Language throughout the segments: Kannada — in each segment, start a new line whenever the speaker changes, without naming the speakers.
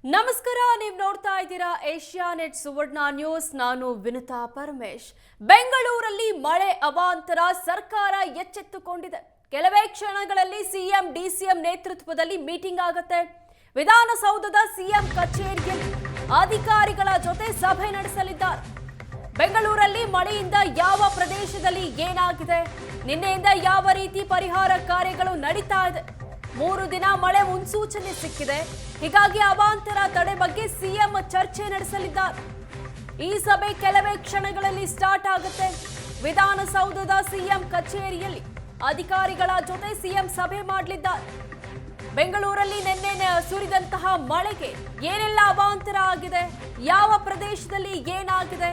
ನಮಸ್ಕಾರ, ನೀವು ನೋಡ್ತಾ ಇದ್ದೀರಾ ಏಷ್ಯಾ ನೆಟ್ ಸುವರ್ಣ ನ್ಯೂಸ್. ನಾನು ವಿನುತಾ ಪರಮೇಶ್. ಬೆಂಗಳೂರಲ್ಲಿ ಮಳೆ ಅವಾಂತರ, ಸರ್ಕಾರ ಎಚ್ಚೆತ್ತುಕೊಂಡಿದೆ. ಕೆಲವೇ ಕ್ಷಣಗಳಲ್ಲಿ ಸಿಎಂ ಡಿಸಿಎಂ ನೇತೃತ್ವದಲ್ಲಿ ಮೀಟಿಂಗ್ ಆಗುತ್ತೆ. ವಿಧಾನಸೌಧದ ಸಿಎಂ ಕಚೇರಿಯಲ್ಲಿ ಅಧಿಕಾರಿಗಳ ಜೊತೆ ಸಭೆ ನಡೆಸಲಿದ್ದಾರೆ. ಬೆಂಗಳೂರಲ್ಲಿ ಮಳೆಯಿಂದ ಯಾವ ಪ್ರದೇಶದಲ್ಲಿ ಏನಾಗಿದೆ, ನಿನ್ನೆಯಿಂದ ಯಾವ ರೀತಿ ಪರಿಹಾರ ಕಾರ್ಯಗಳು ನಡೀತಾ ಇದೆ, 3 ದಿನ ಮಳೆ ಮುನ್ಸೂಚನೆ ಸಿಕ್ಕಿದೆ. ಹೀಗಾಗಿ ಅವಾಂತರ ತಡೆ ಬಗ್ಗೆ ಸಿಎಂ ಚರ್ಚೆ ನಡೆಸಲಿದ್ದಾರೆ. ಈ ಸಭೆ ಕೆಲವೇ ಕ್ಷಣಗಳಲ್ಲಿ ಸ್ಟಾರ್ಟ್ ಆಗುತ್ತೆ. ವಿಧಾನಸೌಧದ ಸಿಎಂ ಕಚೇರಿಯಲ್ಲಿ ಅಧಿಕಾರಿಗಳ ಜೊತೆ ಸಿಎಂ ಸಭೆ ಮಾಡಲಿದ್ದಾರೆ. ಬೆಂಗಳೂರಲ್ಲಿ ನಿನ್ನೆ ಸುರಿದಂತಹ ಮಳೆಗೆ ಏನೆಲ್ಲ ಅವಾಂತರ ಆಗಿದೆ, ಯಾವ ಪ್ರದೇಶದಲ್ಲಿ ಏನಾಗಿದೆ,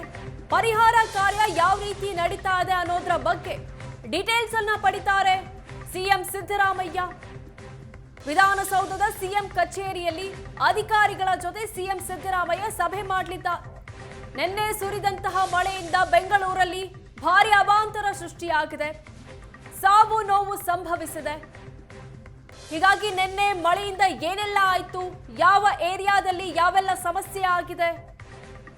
ಪರಿಹಾರ ಕಾರ್ಯ ಯಾವ ರೀತಿ ನಡೀತಾ ಇದೆ ಅನ್ನೋದರ ಬಗ್ಗೆ ಡೀಟೇಲ್ಸ್ ಅನ್ನ ಪಡಿತಾರೆ ಸಿಎಂ ಸಿದ್ದರಾಮಯ್ಯ. ವಿಧಾನಸೌಧದ ಸಿಎಂ ಕಚೇರಿಯಲ್ಲಿ ಅಧಿಕಾರಿಗಳ ಜೊತೆ ಸಿಎಂ ಸಿದ್ದರಾಮಯ್ಯ ಸಭೆ ಮಾಡಲಿದ್ದಾರೆ. ನಿನ್ನೆ ಸುರಿದಂತಹ ಮಳೆಯಿಂದ ಬೆಂಗಳೂರಲ್ಲಿ ಭಾರಿ ಅವಾಂತರ ಸೃಷ್ಟಿಯಾಗಿದೆ, ಸಾವು ನೋವು ಸಂಭವಿಸಿದೆ. ಹೀಗಾಗಿ ನಿನ್ನೆ ಮಳೆಯಿಂದ ಏನೆಲ್ಲ ಆಯಿತು, ಯಾವ ಏರಿಯಾದಲ್ಲಿ ಯಾವೆಲ್ಲ ಸಮಸ್ಯೆ ಆಗಿದೆ,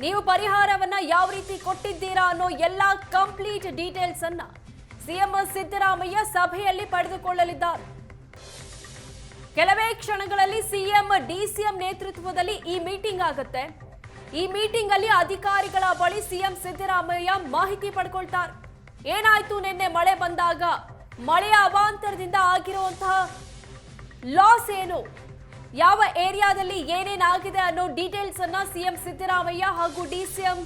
ನೀವು ಪರಿಹಾರವನ್ನ ಯಾವ ರೀತಿ ಕೊಟ್ಟಿದ್ದೀರಾ ಅನ್ನೋ ಎಲ್ಲ ಕಂಪ್ಲೀಟ್ ಡೀಟೇಲ್ಸ್ ಅನ್ನ ಸಿಎಂ ಸಿದ್ದರಾಮಯ್ಯ ಸಭೆಯಲ್ಲಿ ಪಡೆದುಕೊಳ್ಳಲಿದ್ದಾರೆ. ಕೆಲವೇ ಕ್ಷಣಗಳಲ್ಲಿ ಸಿಎಂ ಡಿಸಿಎಂ ನೇತೃತ್ವದಲ್ಲಿ ಈ ಮೀಟಿಂಗ್ ಆಗುತ್ತೆ. ಈ ಮೀಟಿಂಗ್ ಅಲ್ಲಿ ಅಧಿಕಾರಿಗಳ ಬಳಿ ಸಿಎಂ ಸಿದ್ದರಾಮಯ್ಯ ಮಾಹಿತಿ ಪಡ್ಕೊಳ್ತಾರೆ. ಏನಾಯ್ತು ನಿನ್ನೆ ಮಳೆ ಬಂದಾಗ, ಮಳೆಯ ಅವಾಂತರದಿಂದ ಆಗಿರುವಂತಹ ಲಾಸ್ ಏನು, ಯಾವ ಏರಿಯಾದಲ್ಲಿ ಏನೇನಾಗಿದೆ ಅನ್ನೋ ಡೀಟೇಲ್ಸ್ ಅನ್ನ ಸಿಎಂ ಸಿದ್ದರಾಮಯ್ಯ ಹಾಗೂ ಡಿಸಿಎಂ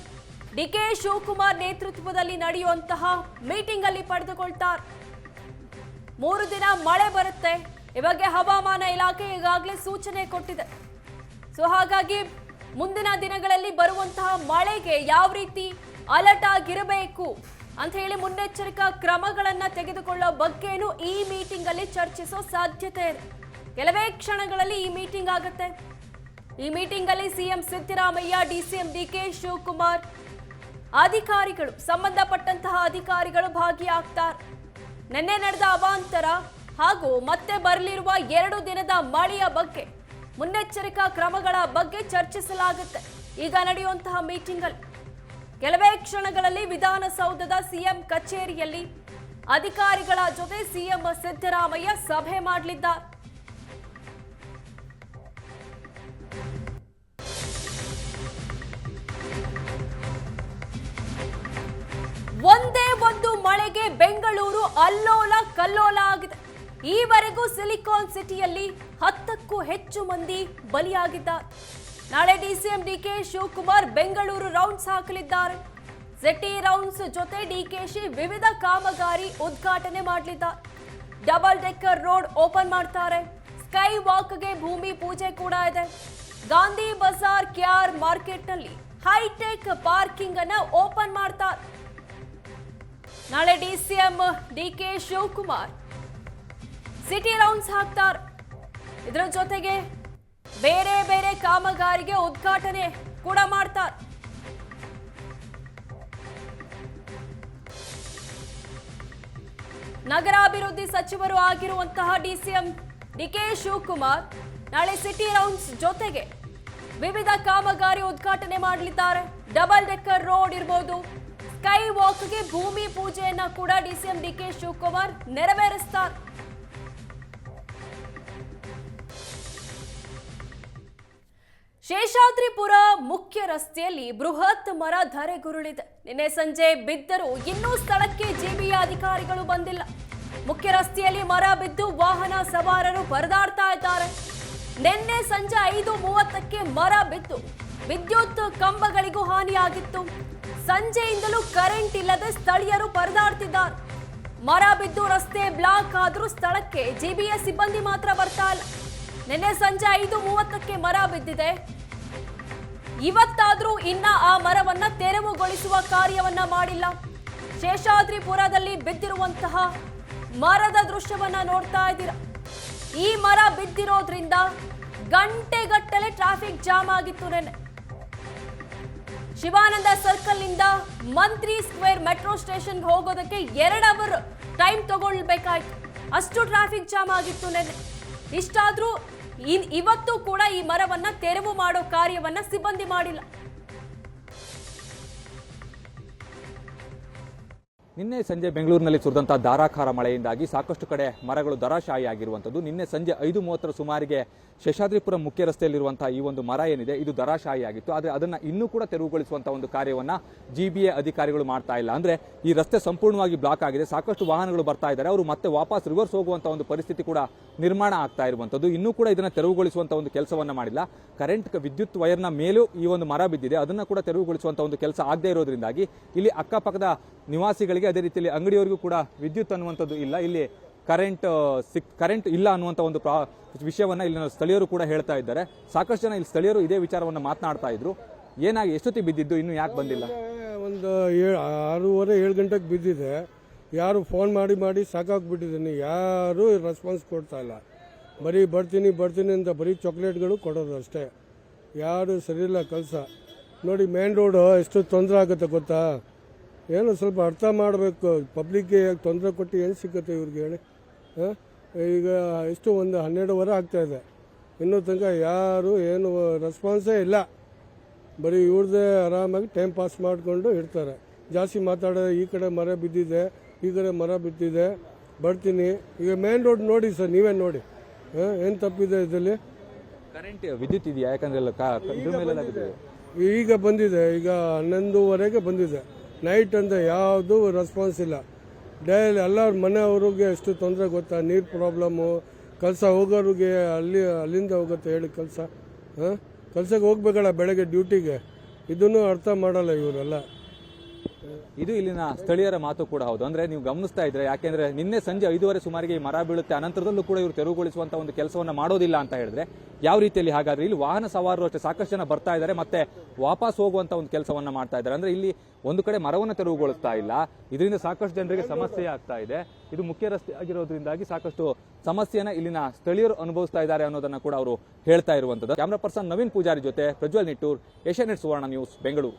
ಡಿಕೆ ಶಿವಕುಮಾರ್ ನೇತೃತ್ವದಲ್ಲಿ ನಡೆಯುವಂತಹ ಮೀಟಿಂಗ್ ಅಲ್ಲಿ ಪಡೆದುಕೊಳ್ತಾರೆ. 3 ದಿನ ಮಳೆ ಬರುತ್ತೆ. ಈ ಬಗ್ಗೆ ಹವಾಮಾನ ಇಲಾಖೆ ಈಗಾಗಲೇ ಸೂಚನೆ ಕೊಟ್ಟಿದೆ. ಸೊ ಹಾಗಾಗಿ ಮುಂದಿನ ದಿನಗಳಲ್ಲಿ ಬರುವಂತಹ ಮಳೆಗೆ ಯಾವ ರೀತಿ ಅಲರ್ಟ್ ಆಗಿರಬೇಕು ಅಂತ ಹೇಳಿ ಮುನ್ನೆಚ್ಚರಿಕಾ ಕ್ರಮಗಳನ್ನ ತೆಗೆದುಕೊಳ್ಳೋ ಬಗ್ಗೆನೂ ಈ ಮೀಟಿಂಗ್ ಅಲ್ಲಿ ಚರ್ಚಿಸೋ ಸಾಧ್ಯತೆ ಇದೆ. ಕೆಲವೇ ಕ್ಷಣಗಳಲ್ಲಿ ಈ ಮೀಟಿಂಗ್ ಆಗುತ್ತೆ. ಈ ಮೀಟಿಂಗ್ ಅಲ್ಲಿ CM Siddaramaiah, DCM DK Shivakumar, ಅಧಿಕಾರಿಗಳು, ಸಂಬಂಧಪಟ್ಟಂತಹ ಅಧಿಕಾರಿಗಳು ಭಾಗಿಯಾಗ್ತಾರೆ. ನಿನ್ನೆ ನಡೆದ ಅವಾಂತರ ಹಾಗೂ ಮತ್ತೆ ಬರಲಿರುವ 2 ದಿನದ ಮಳೆಯ ಬಗ್ಗೆ, ಮುನ್ನೆಚ್ಚರಿಕಾ ಕ್ರಮಗಳ ಬಗ್ಗೆ ಚರ್ಚಿಸಲಾಗುತ್ತೆ ಈಗ ನಡೆಯುವಂತಹ ಮೀಟಿಂಗ್ ಅಲ್ಲಿ. ಕೆಲವೇ ಕ್ಷಣಗಳಲ್ಲಿ ವಿಧಾನಸೌಧದ ಸಿಎಂ ಕಚೇರಿಯಲ್ಲಿ ಅಧಿಕಾರಿಗಳ ಜೊತೆ ಸಿಎಂ ಸಿದ್ದರಾಮಯ್ಯ ಸಭೆ ಮಾಡಲಿದ್ದಾರೆ. ಒಂದೇ ಒಂದು ಮಳೆಗೆ ಬೆಂಗಳೂರು ಅಲ್ಲೋಲ ಕಲ್ಲೋಲ ಆಗಿದೆ. ಈವರೆಗೂ ಸಿಲಿಕಾನ್ ಸಿಟಿಯಲ್ಲಿ 10ಕ್ಕೂ ಹೆಚ್ಚು ಮಂದಿ ಬಲಿಯಾಗಿದ್ದಾರೆ. ನಾಳೆ DCM DK Shivakumar Bengaluru rounds ಹಾಕಲಿದ್ದಾರೆ. ಸಿಟಿ ರೌಂಡ್ಸ್ ಜೊತೆ ಡಿಕೆಶಿ ವಿವಿಧ ಕಾಮಗಾರಿ ಉದ್ಘಾಟನೆ ಮಾಡಲಿದ್ದಾರೆ. ಡಬಲ್ ಡೆಕ್ಕರ್ ರೋಡ್ ಓಪನ್ ಮಾಡ್ತಾರೆ. ಸ್ಕೈ ವಾಕ್ಗೆ ಭೂಮಿ ಪೂಜೆ ಕೂಡ ಇದೆ. ಗಾಂಧಿ ಬಜಾರ್ ಕ್ಯಾರ್ ಮಾರ್ಕೆಟ್ ನಲ್ಲಿ ಹೈಟೆಕ್ ಪಾರ್ಕಿಂಗ್ ಅನ್ನ ಓಪನ್ ಮಾಡ್ತಾರೆ. ನಾಳೆ DCM DK Shivakumar city rounds ಹಾಕ್ತಾರೆ. ಇದರ ಜೊತೆಗೆ ಬೇರೆ ಬೇರೆ ಕಾಮಗಾರಿಗೆ ಉದ್ಘಾಟನೆ ಕೂಡ ಮಾಡ್ತಾರೆ. ನಗರಾಭಿವೃದ್ಧಿ ಸಚಿವರು ಆಗಿರುವಂತಹ ಡಿಸಿಎಂ ಡಿಕೆ ಶಿವಕುಮಾರ್ ನಾಳೆ ಸಿಟಿ ರೌಂಡ್ಸ್ ಜೊತೆಗೆ ವಿವಿಧ ಕಾಮಗಾರಿ ಉದ್ಘಾಟನೆ ಮಾಡಲಿದ್ದಾರೆ. ಡಬಲ್ ಡೆಕ್ಕರ್ ರೋಡ್ ಇರಬಹುದು, ಸ್ಕೈ ವಾಕ್ಗೆ ಭೂಮಿ ಪೂಜೆಯನ್ನ ಕೂಡ ಡಿಸಿಎಂ ಡಿಕೆ ಶಿವಕುಮಾರ್ ನೆರವೇರಿಸ್ತಾರೆ. ಶೇಷಾದ್ರಿಪುರ ಮುಖ್ಯ ರಸ್ತೆಯಲ್ಲಿ ಬೃಹತ್ ಮರ ಧರೆಗುರುಳಿದೆ. ನಿನ್ನೆ ಸಂಜೆ ಬಿದ್ದರೂ ಇನ್ನೂ ಸ್ಥಳಕ್ಕೆ ಜಿಬಿಯ ಅಧಿಕಾರಿಗಳು ಬಂದಿಲ್ಲ. ಮುಖ್ಯ ರಸ್ತೆಯಲ್ಲಿ ಮರ ಬಿದ್ದು ವಾಹನ ಸವಾರರು ಪರದಾಡ್ತಾ ಇದ್ದಾರೆ. ನಿನ್ನೆ ಸಂಜೆ 5:30ಕ್ಕೆ ಮರ ಬಿದ್ದು ವಿದ್ಯುತ್ ಕಂಬಗಳಿಗೂ ಹಾನಿಯಾಗಿತ್ತು. ಸಂಜೆಯಿಂದಲೂ ಕರೆಂಟ್ ಇಲ್ಲದೆ ಸ್ಥಳೀಯರು ಪರದಾಡ್ತಿದ್ದಾರೆ. ಮರ ಬಿದ್ದು ರಸ್ತೆ ಬ್ಲಾಕ್ ಆದ್ರೂ ಸ್ಥಳಕ್ಕೆ ಜಿಬಿಯ ಸಿಬ್ಬಂದಿ ಮಾತ್ರ ಬರ್ತಾ ಇಲ್ಲ. ನಿನ್ನೆ ಸಂಜೆ 5:30ಕ್ಕೆ ಮರ ಬಿದ್ದಿದೆ. ಇವತ್ತಾದ್ರೂ ಇನ್ನ ಆ ಮರವನ್ನ ತೆರವುಗೊಳಿಸುವ ಕಾರ್ಯವನ್ನ ಮಾಡಿಲ್ಲ. ಶೇಷಾದ್ರಿಪುರದಲ್ಲಿ ಬಿದ್ದಿರುವಂತಹ ಮರದ ದೃಶ್ಯವನ್ನ ನೋಡ್ತಾ ಇದ್ದೀರಾ. ಈ ಮರ ಬಿದ್ದಿರೋದ್ರಿಂದ ಗಂಟೆಗಟ್ಟಲೆ ಟ್ರಾಫಿಕ್ ಜಾಮ್ ಆಗಿತ್ತು. ನಿನ್ನೆ ಶಿವಾನಂದ ಸರ್ಕಲ್ ನಿಂದ ಮಂತ್ರಿ ಸ್ಕ್ವೇರ್ ಮೆಟ್ರೋ ಸ್ಟೇಷನ್ಗೆ ಹೋಗೋದಕ್ಕೆ 2 ಅವರ್ ಟೈಮ್ ತಗೊಳ್ಬೇಕಾಯ್ತು. ಅಷ್ಟು ಟ್ರಾಫಿಕ್ ಜಾಮ್ ಆಗಿತ್ತು ನಿನ್ನೆ. ಇಷ್ಟಾದ್ರೂ ಇವತ್ತು ಕೂಡ ಈ ಮರವನ್ನ ತೆರವು ಮಾಡೋ ಕಾರ್ಯವನ್ನ ಸಿಬ್ಬಂದಿ ಮಾಡಿಲ್ಲ.
ನಿನ್ನೆ ಸಂಜೆ ಬೆಂಗಳೂರಿನಲ್ಲಿ ಸುರಿದಂತಹ ಧಾರಾಕಾರ ಮಳೆಯಿಂದಾಗಿ ಸಾಕಷ್ಟು ಕಡೆ ಮರಗಳು ಧರಾಶಾಹಿಯಾಗಿರುವಂಥದ್ದು. ನಿನ್ನೆ ಸಂಜೆ 5:30 ಸುಮಾರಿಗೆ ಶೇಷಾದ್ರಿಪುರ ಮುಖ್ಯ ರಸ್ತೆಯಲ್ಲಿರುವಂತಹ ಈ ಒಂದು ಮರ ಏನಿದೆ ಇದು ಧರಾಶಾಹಿಯಾಗಿತ್ತು. ಆದರೆ ಅದನ್ನು ಇನ್ನೂ ಕೂಡ ತೆರವುಗೊಳಿಸುವಂತಹ ಒಂದು ಕಾರ್ಯವನ್ನ GBA ಅಧಿಕಾರಿಗಳು ಮಾಡ್ತಾ ಇಲ್ಲ. ಅಂದ್ರೆ ಈ ರಸ್ತೆ ಸಂಪೂರ್ಣವಾಗಿ ಬ್ಲಾಕ್ ಆಗಿದೆ, ಸಾಕಷ್ಟು ವಾಹನಗಳು ಬರ್ತಾ ಇದ್ದಾರೆ, ಅವರು ಮತ್ತೆ ವಾಪಸ್ ರಿವರ್ಸ್ ಹೋಗುವಂತಹ ಒಂದು ಪರಿಸ್ಥಿತಿ ಕೂಡ ನಿರ್ಮಾಣ ಆಗ್ತಾ ಇರುವಂಥದ್ದು. ಇನ್ನೂ ಕೂಡ ಇದನ್ನು ತೆರವುಗೊಳಿಸುವಂತಹ ಒಂದು ಕೆಲಸವನ್ನ ಮಾಡಿಲ್ಲ. ವಿದ್ಯುತ್ ವೈರ್ನ ಮೇಲೂ ಈ ಒಂದು ಮರ ಬಿದ್ದಿದೆ, ಅದನ್ನ ಕೂಡ ತೆರವುಗೊಳಿಸುವಂತಹ ಒಂದು ಕೆಲಸ ಆಗದೇ ಇರೋದ್ರಿಂದಾಗಿ ಇಲ್ಲಿ ಅಕ್ಕಪಕ್ಕದ ನಿವಾಸಿಗಳಿಗೆ ಅದೇ ರೀತಿಯಲ್ಲಿ ಅಂಗಡಿಯವರಿಗೂ ಕೂಡ ವಿದ್ಯುತ್ ಅನ್ನುವಂಥದ್ದು ಇಲ್ಲ, ಇಲ್ಲಿ ಕರೆಂಟ್ ಇಲ್ಲ ಅನ್ನುವಂಥ ಒಂದು ವಿಷಯವನ್ನ ಇಲ್ಲಿನ ಸ್ಥಳೀಯರು ಕೂಡ ಹೇಳ್ತಾ ಇದ್ದಾರೆ. ಸಾಕಷ್ಟು ಜನ ಇಲ್ಲಿ ಸ್ಥಳೀಯರು ಇದೇ ವಿಚಾರವನ್ನು ಮಾತನಾಡ್ತಾ ಇದ್ರು. ಏನಾಗಿ ಎಷ್ಟೊತ್ತಿಗೆ ಬಿದ್ದಿದ್ದು ಇನ್ನೂ ಯಾಕೆ ಬಂದಿಲ್ಲ?
ಒಂದು 6:30-7 ಗಂಟೆಗೆ ಬಿದ್ದಿದೆ. ಯಾರು ಫೋನ್ ಮಾಡಿ ಸಾಕಾಗ್ಬಿಟ್ಟಿದ್ದೀನಿ, ಯಾರು ರೆಸ್ಪಾನ್ಸ್ ಕೊಡ್ತಾ ಇಲ್ಲ. ಬರೀ ಬರ್ತೀನಿ ಅಂತ ಬರೀ ಚಾಕ್ಲೇಟ್ಗಳು ಕೊಡೋದು ಅಷ್ಟೇ. ಯಾರು ಸರಿಯಿಲ್ಲ ಕೆಲಸ. ನೋಡಿ ಮೇನ್ ರೋಡು ಎಷ್ಟು ತೊಂದರೆ ಆಗುತ್ತೆ ಗೊತ್ತಾ? ಏನು ಸ್ವಲ್ಪ ಅರ್ಥ ಮಾಡಬೇಕು. ಪಬ್ಲಿಕ್ಗೆ ತೊಂದರೆ ಕೊಟ್ಟು ಏನು ಸಿಗುತ್ತೆ ಇವ್ರಿಗೆ ಹೇಳಿ? ಈಗ ಎಷ್ಟು ಒಂದು 12:15 ಆಗ್ತಾಯಿದೆ, ಇನ್ನೂ ತನಕ ಯಾರು ಏನು ರೆಸ್ಪಾನ್ಸೇ ಇಲ್ಲ. ಬರೀ ಇವ್ರದ್ದೇ ಆರಾಮಾಗಿ ಟೈಮ್ ಪಾಸ್ ಮಾಡಿಕೊಂಡು ಇರ್ತಾರೆ. ಜಾಸ್ತಿ ಮಾತಾಡೋದು ಈ ಕಡೆ ಮರ ಬಿದ್ದಿದೆ, ಈ ಕಡೆ ಮರ ಬಿದ್ದಿದೆ, ಬರ್ತೀನಿ. ಈಗ ಮೇನ್ ರೋಡ್ ನೋಡಿ ಸರ್, ನೀವೇ ನೋಡಿ ಏನು ತಪ್ಪಿದೆ ಇದರಲ್ಲಿ.
ಕರೆಂಟ್ ವಿದ್ಯುತ್ ಇದೆಯಾ? ಯಾಕಂದ್ರೆ
ಈಗ ಬಂದಿದೆ, ಈಗ 11:30ಗೆ ಬಂದಿದೆ. ನೈಟ್ ಅಂತ ಯಾವುದು ರೆಸ್ಪಾನ್ಸ್ ಇಲ್ಲ. ಡೈಲಿ ಎಲ್ಲರ ಮನೆಯವ್ರಿಗೆ ಎಷ್ಟು ತೊಂದರೆ ಗೊತ್ತಾ? ನೀರು ಪ್ರಾಬ್ಲಮ್ಮು, ಕೆಲಸ ಹೋಗೋರಿಗೆ ಅಲ್ಲಿಂದ ಹೋಗುತ್ತೆ ಹೇಳಿ ಕೆಲಸ. ಕೆಲಸಕ್ಕೆ ಹೋಗ್ಬೇಕಲ್ಲ ಬೆಳಗ್ಗೆ ಡ್ಯೂಟಿಗೆ, ಇದನ್ನು ಅರ್ಥ ಮಾಡಲ್ಲ ಇವರೆಲ್ಲ.
ಇದು ಇಲ್ಲಿನ ಸ್ಥಳೀಯರ ಮಾತು ಕೂಡ ಹೌದು. ಅಂದ್ರೆ ನೀವು ಗಮನಿಸ್ತಾ ಇದ್ರೆ, ಯಾಕೆಂದ್ರೆ ನಿನ್ನೆ ಸಂಜೆ 5:30 ಸುಮಾರಿಗೆ ಈ ಮರ ಬೀಳುತ್ತೆ, ಅನಂತರದಲ್ಲೂ ಕೂಡ ಇವರು ತೆರವುಗೊಳಿಸುವಂತ ಒಂದು ಕೆಲಸವನ್ನ ಮಾಡೋದಿಲ್ಲ ಅಂತ ಹೇಳಿದ್ರೆ ಯಾವ ರೀತಿಯಲ್ಲಿ? ಹಾಗಾದ್ರೆ ಇಲ್ಲಿ ವಾಹನ ಸವಾರರು ಅಷ್ಟೇ ಸಾಕಷ್ಟು ಜನ ಬರ್ತಾ ಇದ್ದಾರೆ, ಮತ್ತೆ ವಾಪಸ್ ಹೋಗುವಂತ ಒಂದು ಕೆಲಸವನ್ನ ಮಾಡ್ತಾ ಇದ್ದಾರೆ. ಅಂದ್ರೆ ಇಲ್ಲಿ ಒಂದು ಕಡೆ ಮರವನ್ನು ತೆರವುಗೊಳಿಸ್ತಾ ಇಲ್ಲ, ಇದರಿಂದ ಸಾಕಷ್ಟು ಜನರಿಗೆ ಸಮಸ್ಯೆ ಆಗ್ತಾ ಇದೆ. ಇದು ಮುಖ್ಯ ರಸ್ತೆ ಆಗಿರೋದ್ರಿಂದಾಗಿ ಸಾಕಷ್ಟು ಸಮಸ್ಯೆಯನ್ನ ಇಲ್ಲಿನ ಸ್ಥಳೀಯರು ಅನುಭವಿಸ್ತಾ ಇದ್ದಾರೆ ಅನ್ನೋದನ್ನ ಕೂಡ ಅವರು ಹೇಳ್ತಾ ಇರುವಂತದ್ದು. ಕ್ಯಾಮರಾ ಪರ್ಸನ್ ನವೀನ್ ಪೂಜಾರಿ ಜೊತೆ ಪ್ರಜ್ವಲ್ ನಿಟ್ಟೂರ್, ಏಷ್ಯಾನೆಟ್ ಸುವರ್ಣ ನ್ಯೂಸ್, ಬೆಂಗಳೂರು.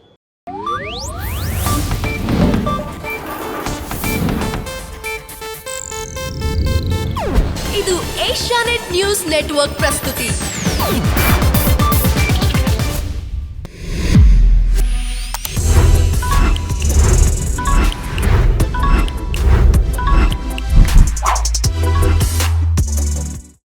ಇದು ಏಷ್ಯಾನೆಟ್ ನ್ಯೂಸ್ ನೆಟ್ವರ್ಕ್ ಪ್ರಸ್ತುತಿ.